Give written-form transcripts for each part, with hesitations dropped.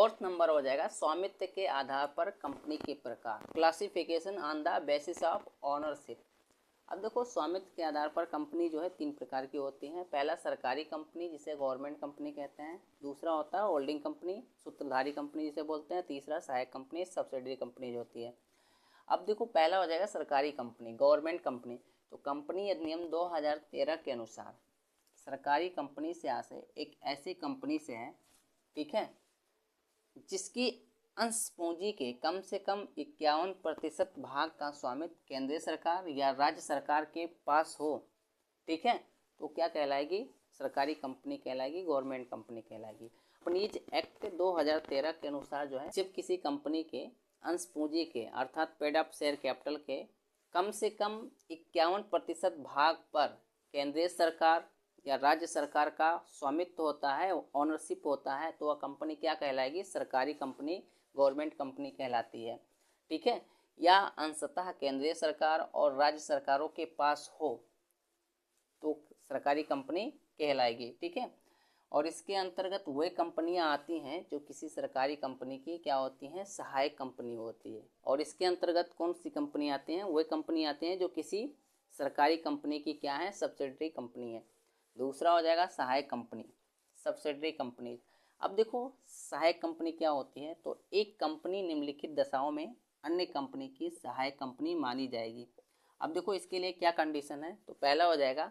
Fourth number हो जाएगा स्वामित्व के आधार पर कंपनी के प्रकार, classification on the basis of ownership. अब देखो स्वामित्व के आधार पर कंपनी जो है 3 प्रकार की होती हैं। पहला सरकारी कंपनी जिसे गवर्नमेंट कंपनी कहते हैं, दूसरा होता है होल्डिंग कंपनी, सूत्रधारी कंपनी जिसे बोलते हैं, तीसरा सहायक कंपनी, सब्सिडरी कंपनी जो होती है। अब देखो पहला हो जाएगा सरकारी कंपनी, गवर्नमेंट कंपनी। तो कंपनी अधिनियम 2013 के अनुसार सरकारी कंपनी से आशय एक ऐसी कंपनी से है, ठीक है, जिसकी अंश पूंजी के कम से कम 51% भाग का स्वामित्व केंद्रीय सरकार या राज्य सरकार के पास हो, ठीक है, तो क्या कहलाएगी? सरकारी कंपनी कहलाएगी, गवर्नमेंट कंपनी कहलाएगी। कंपनीज एक्ट 2013 के अनुसार जो है जब किसी कंपनी के अंश पूंजी के अर्थात पेड अप शेयर कैपिटल के कम से कम 51% भाग पर केंद्रीय सरकार या राज्य सरकार का स्वामित्व होता है, ओनरशिप होता है, तो वह कंपनी क्या कहलाएगी? सरकारी कंपनी, गवर्नमेंट कंपनी कहलाती है, ठीक है। या अंशतः केंद्रीय सरकार और राज्य सरकारों के पास हो तो सरकारी कंपनी कहलाएगी, ठीक है। और इसके अंतर्गत वह कंपनियां आती हैं जो किसी सरकारी कंपनी की क्या होती हैं? सहायक कंपनी होती है। और इसके अंतर्गत कौन सी कंपनी आती हैं? वह कंपनी आती हैं जो किसी सरकारी कंपनी की क्या है? सब्सिडरी कंपनी है। दूसरा हो जाएगा सहायक कंपनी, सब्सिडरी कंपनी। अब देखो सहायक कंपनी क्या होती है, तो एक कंपनी निम्नलिखित दशाओं में अन्य कंपनी की सहायक कंपनी मानी जाएगी। अब देखो इसके लिए क्या कंडीशन है, तो पहला हो जाएगा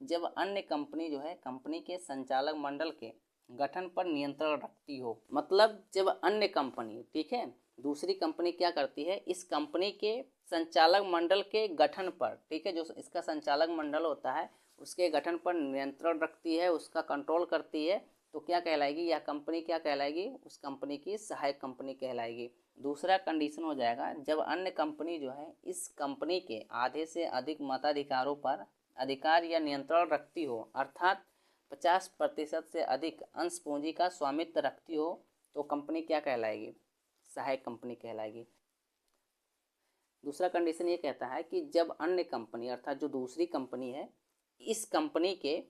जब अन्य कंपनी जो है कंपनी के संचालक मंडल के गठन पर नियंत्रण रखती हो। मतलब जब अन्य कंपनी, ठीक है, दूसरी कंपनी क्या करती है, इस कंपनी के संचालक मंडल के गठन पर, ठीक है, जो इसका संचालक मंडल होता है उसके गठन पर नियंत्रण रखती है, उसका कंट्रोल करती है, तो क्या कहलाएगी? यह कंपनी क्या कहलाएगी? उस कंपनी की सहायक कंपनी कहलाएगी। दूसरा कंडीशन हो जाएगा जब अन्य कंपनी जो है इस कंपनी के आधे से अधिक मताधिकारों पर अधिकार या नियंत्रण रखती हो, अर्थात 50% से अधिक अंश पूंजी का स्वामित्व रखती हो, तो कंपनी क्या कहलाएगी? सहायक कंपनी कहलाएगी। दूसरा कंडीशन ये कहता है कि जब अन्य कंपनी अर्थात जो दूसरी कंपनी है इस कंपनी के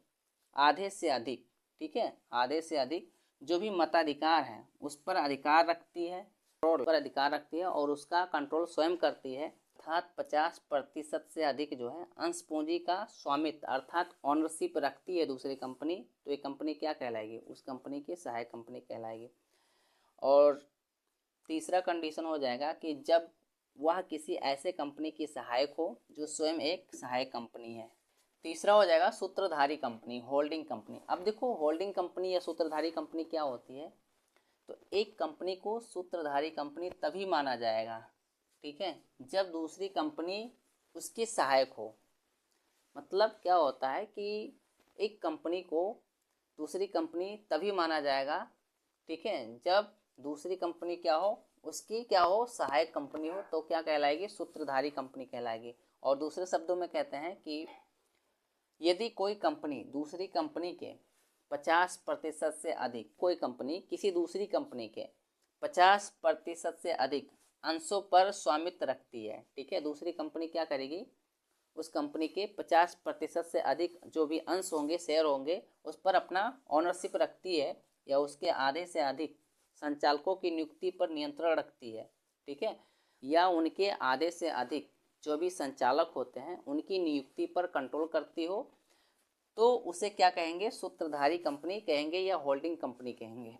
आधे से अधिक, ठीक है, आधे से अधिक जो भी मताधिकार है उस पर अधिकार रखती है, और उसका कंट्रोल स्वयं करती है, अर्थात 50% से अधिक जो है अंश पूंजी का स्वामित्व अर्थात ओनरशिप रखती है दूसरी कंपनी, तो ये कंपनी क्या कहलाएगी? उस कंपनी की सहायक कंपनी कहलाएगी। और तीसरा कंडीशन हो जाएगा कि जब वह किसी ऐसे कंपनी की सहायक हो जो स्वयं एक सहायक कंपनी है। तीसरा हो जाएगा सूत्रधारी कंपनी, होल्डिंग कंपनी। अब देखो होल्डिंग कंपनी या सूत्रधारी कंपनी क्या होती है, तो एक कंपनी को सूत्रधारी कंपनी तभी माना जाएगा, ठीक है, जब दूसरी कंपनी उसकी सहायक हो। मतलब क्या होता है कि एक कंपनी को दूसरी कंपनी तभी माना जाएगा, ठीक है, जब दूसरी कंपनी क्या हो? उसकी क्या हो? सहायक कंपनी हो, तो क्या कहलाएगी? सूत्रधारी कंपनी कहलाएगी। और दूसरे शब्दों में कहते हैं कि यदि कोई कंपनी दूसरी कंपनी के 50% से अधिक, कोई कंपनी किसी दूसरी कंपनी के 50% से अधिक अंशों पर स्वामित्व रखती है, ठीक है, दूसरी कंपनी क्या करेगी? उस कंपनी के 50% से अधिक जो भी अंश होंगे, शेयर होंगे, उस पर अपना ओनरशिप रखती है या उसके आधे से अधिक संचालकों की नियुक्ति पर नियंत्रण रखती है, ठीक है, या उनके आधे से अधिक जो भी संचालक होते हैं उनकी नियुक्ति पर कंट्रोल करती हो, तो उसे क्या कहेंगे? सूत्रधारी कंपनी कहेंगे या होल्डिंग कंपनी कहेंगे।